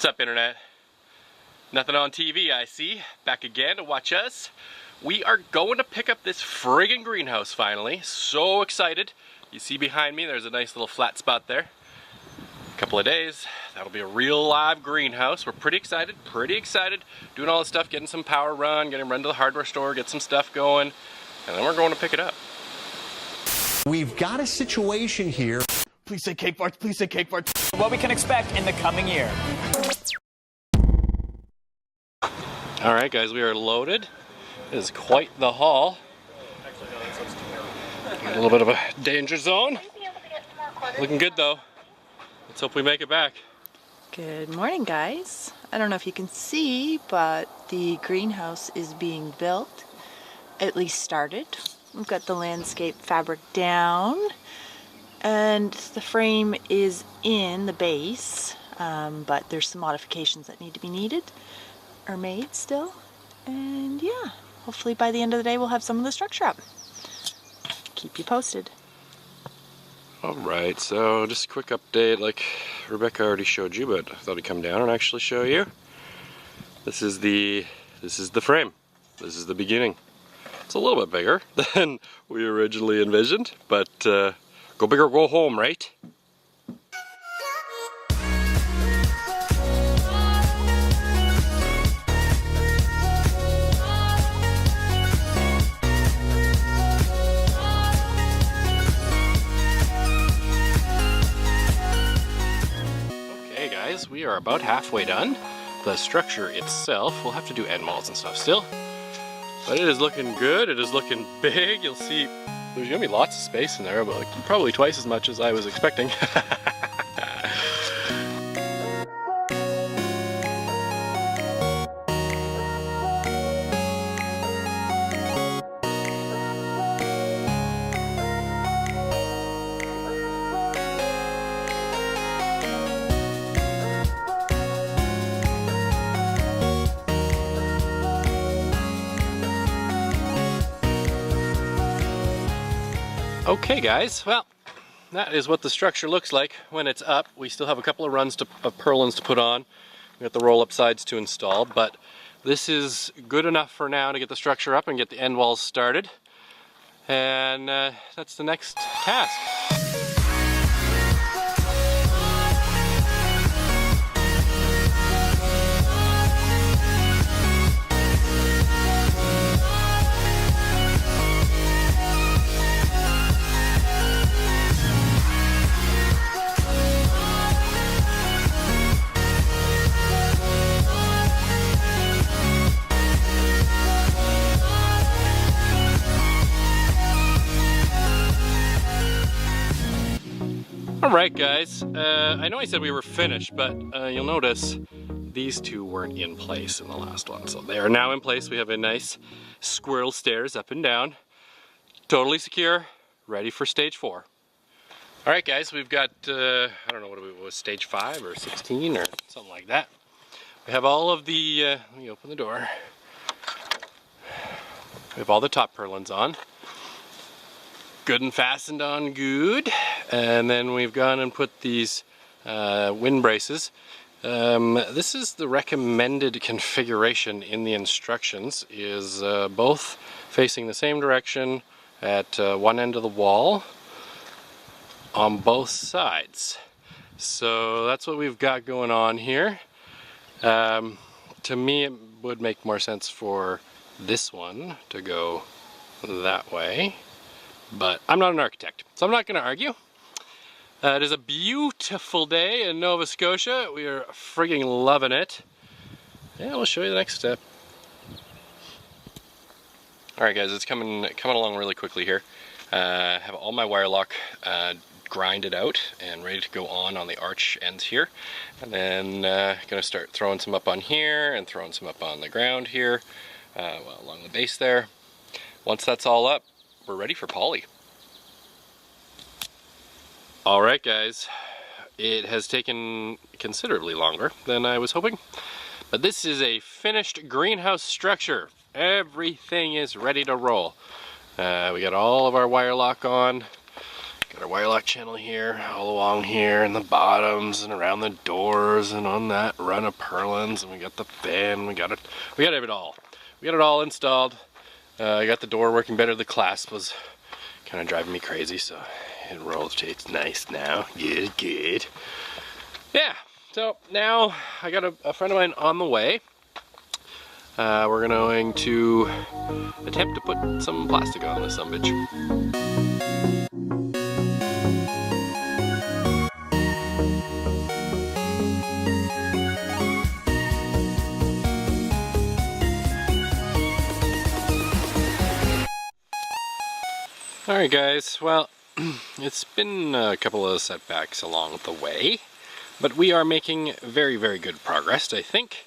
What's up, Internet? Nothing on TV, I see. Back again to watch us. We are going to pick up this friggin' greenhouse finally. So excited. You see behind me, there's a nice little flat spot there. A couple of days, that'll be a real live greenhouse. We're pretty excited. Doing all this stuff, getting some power run, getting run to the hardware store, get some stuff going, and then we're going to pick it up. We've got a situation here. Please say cake farts, please say cake farts. What we can expect in the coming year. Alright guys, we are loaded. It is quite the haul. A little bit of a danger zone. Looking good though. Let's hope we make it back. Good morning, guys. I don't know if you can see, but the greenhouse is being built. At least started. We've got the landscape fabric down. And the frame is in the base, but there's some modifications that need to be made still. And yeah, hopefully by the end of the day we'll have some of the structure up. Keep you posted. Alright, so just a quick update, like Rebecca already showed you, but I thought I'd come down and actually show you. This is the frame. This is the beginning. It's a little bit bigger than we originally envisioned, but go big or go home, right? Okay guys, we are about halfway done. The structure itself, we'll have to do end walls and stuff still. But it is looking good, it is looking big. You'll see there's gonna be lots of space in there, but like, probably twice as much as I was expecting. Okay guys, well, that is what the structure looks like when it's up. We still have a couple of runs of purlins to put on. We got the roll-up sides to install, but this is good enough for now to get the structure up and get the end walls started. And that's the next task. Alright guys, I know I said we were finished, but you'll notice these two weren't in place in the last one. So they are now in place. We have a nice squirrel stairs up and down. Totally secure, ready for stage 4. Alright guys, we've got, I don't know what it was, stage 5 or 16 or something like that. We have all of the, let me open the door. We have all the top purlins on. Good and fastened on good. And then we've gone and put these wind braces. This is the recommended configuration in the instructions, is both facing the same direction at one end of the wall on both sides. So that's what we've got going on here. To me it would make more sense for this one to go that way. But I'm not an architect, so I'm not going to argue. It is a beautiful day in Nova Scotia. We are frigging loving it. Yeah, we'll show you the next step. Alright guys, it's coming along really quickly here. I have all my wire lock grinded out and ready to go on the arch ends here. And then gonna start throwing some up on here and throwing some up on the ground here, well, along the base there. Once that's all up, we're ready for poly. Alright guys, it has taken considerably longer than I was hoping, but this is a finished greenhouse structure. Everything is ready to roll. We got all of our wire lock on, Got our wire lock channel here, all along here, and the bottoms, and around the doors, and on that run of purlins, and we got the fan, we got it all. We got it all installed. I got the door working better. The clasp was kind of driving me crazy, so it rotates nice now. Good, good. Yeah, so now I got a friend of mine on the way. We're going to attempt to put some plastic on this sumbitch. Alright guys, well, it's been a couple of setbacks along the way, but we are making very, very good progress, I think.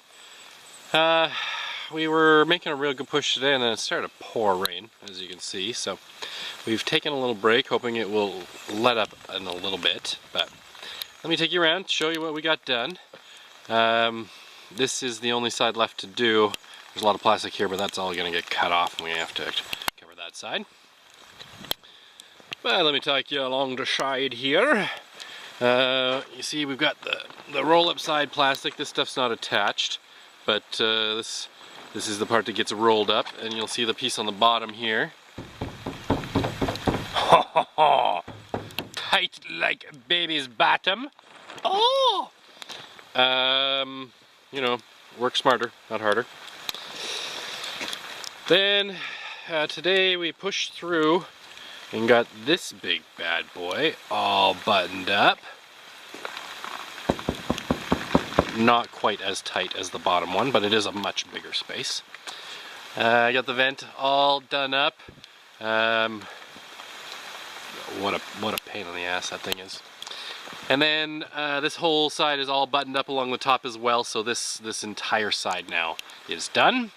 We were making a real good push today and then it started to pour rain, as you can see, so we've taken a little break, hoping it will let up in a little bit, but let me take you around, show you what we got done. This is the only side left to do. There's a lot of plastic here, but that's all going to get cut off and we have to cover that side. Well, let me take you along the side here. You see we've got the roll-up side plastic. This stuff's not attached, but this is the part that gets rolled up, and you'll see the piece on the bottom here. Tight like a baby's bottom. Oh! You know, work smarter, not harder. Then today we pushed through and got this big bad boy all buttoned up. Not quite as tight as the bottom one, but it is a much bigger space. I got the vent all done up. What a pain in the ass that thing is. And then this whole side is all buttoned up along the top as well, so this entire side now is done.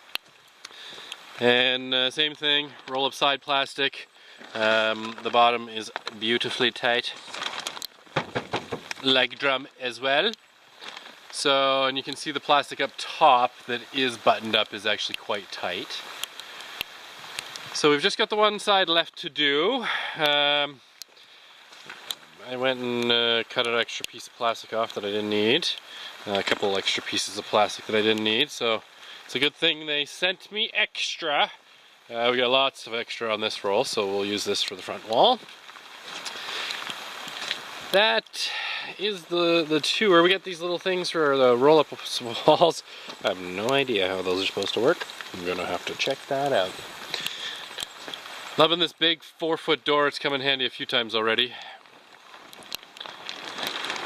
And same thing, roll up side plastic. The bottom is beautifully tight. Leg drum as well. So, and you can see the plastic up top that is buttoned up is actually quite tight. So we've just got the one side left to do. I went and cut an extra piece of plastic off that I didn't need. A couple extra pieces of plastic that I didn't need, so it's a good thing they sent me extra. We got lots of extra on this roll, so we'll use this for the front wall. That is the tour. We got these little things for the roll-up walls. I have no idea how those are supposed to work. I'm gonna have to check that out. Loving this big 4-foot door. It's come in handy a few times already.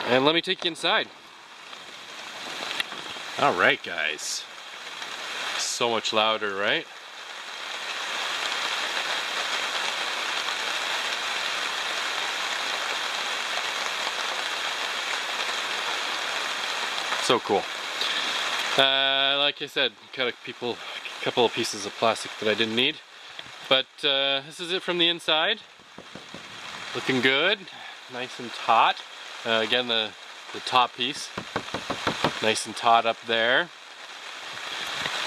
And let me take you inside. Alright guys. So much louder, right? So cool. Like I said, cut a couple of pieces of plastic that I didn't need. But this is it from the inside. Looking good, nice and taut. Again, the top piece, nice and taut up there.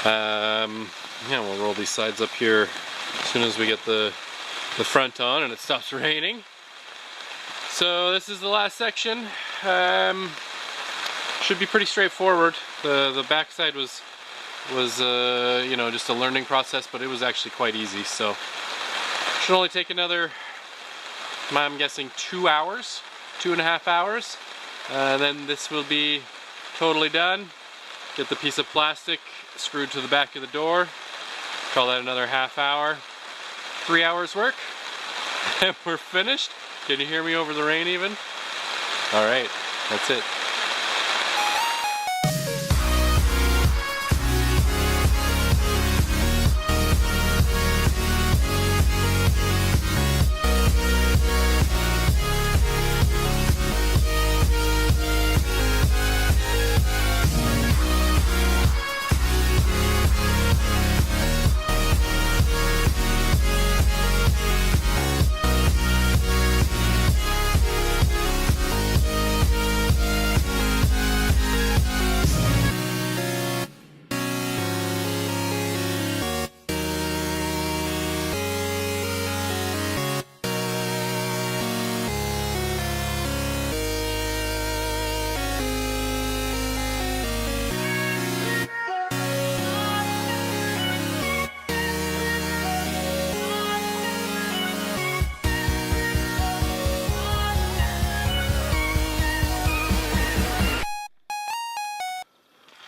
Yeah, we'll roll these sides up here as soon as we get the front on and it stops raining. So this is the last section. Should be pretty straightforward. The back side was you know, just a learning process, but it was actually quite easy. So should only take another, I'm guessing, 2 hours, 2.5 hours. Then this will be totally done. Get the piece of plastic screwed to the back of the door. Call that another half hour. 3 hours work, and we're finished. Can you hear me over the rain even? All right, that's it.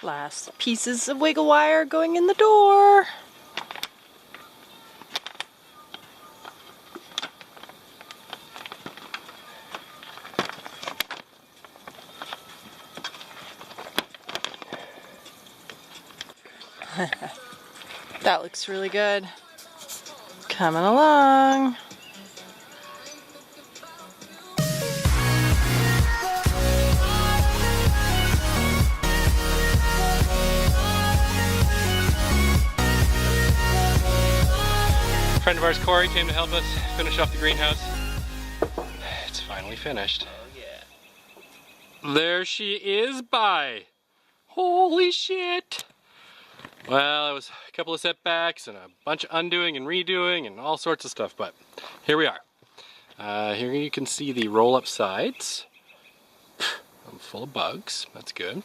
Last pieces of wiggle wire going in the door. That looks really good. Coming along. A friend of ours, Corey, came to help us finish off the greenhouse. It's finally finished. Oh yeah. There she is, by. Holy shit. Well, it was a couple of setbacks and a bunch of undoing and redoing and all sorts of stuff, but here we are. Here you can see the roll-up sides. I'm full of bugs, that's good.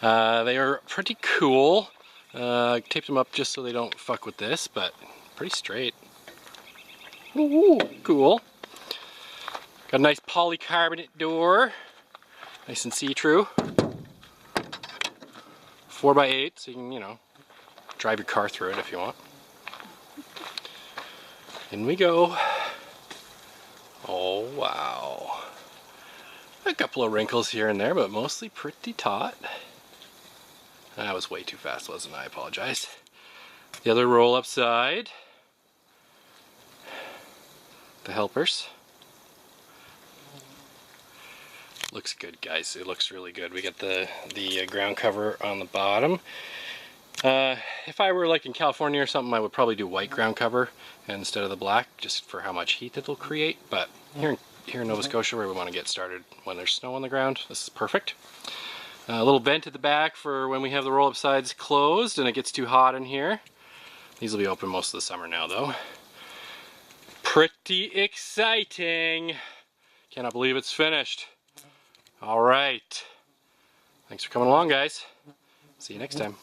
They are pretty cool. Taped them up just so they don't fuck with this, but pretty straight. Ooh, cool. Got a nice polycarbonate door. Nice and see-through. 4x8, so you can, you know, drive your car through it if you want. In we go. Oh wow. A couple of wrinkles here and there, but mostly pretty taut. That was way too fast, wasn't I? I apologize. The other roll-up side. The helpers. Looks good, guys. It looks really good. We got the ground cover on the bottom. If I were like in California or something, I would probably do white ground cover instead of the black, just for how much heat it'll create. But here in Nova Scotia, where we want to get started when there's snow on the ground, this is perfect. A little vent at the back for when we have the roll-up sides closed and it gets too hot in here. These will be open most of the summer now, though. Pretty exciting. Cannot believe it's finished. All right. Thanks for coming along, guys. See you next time.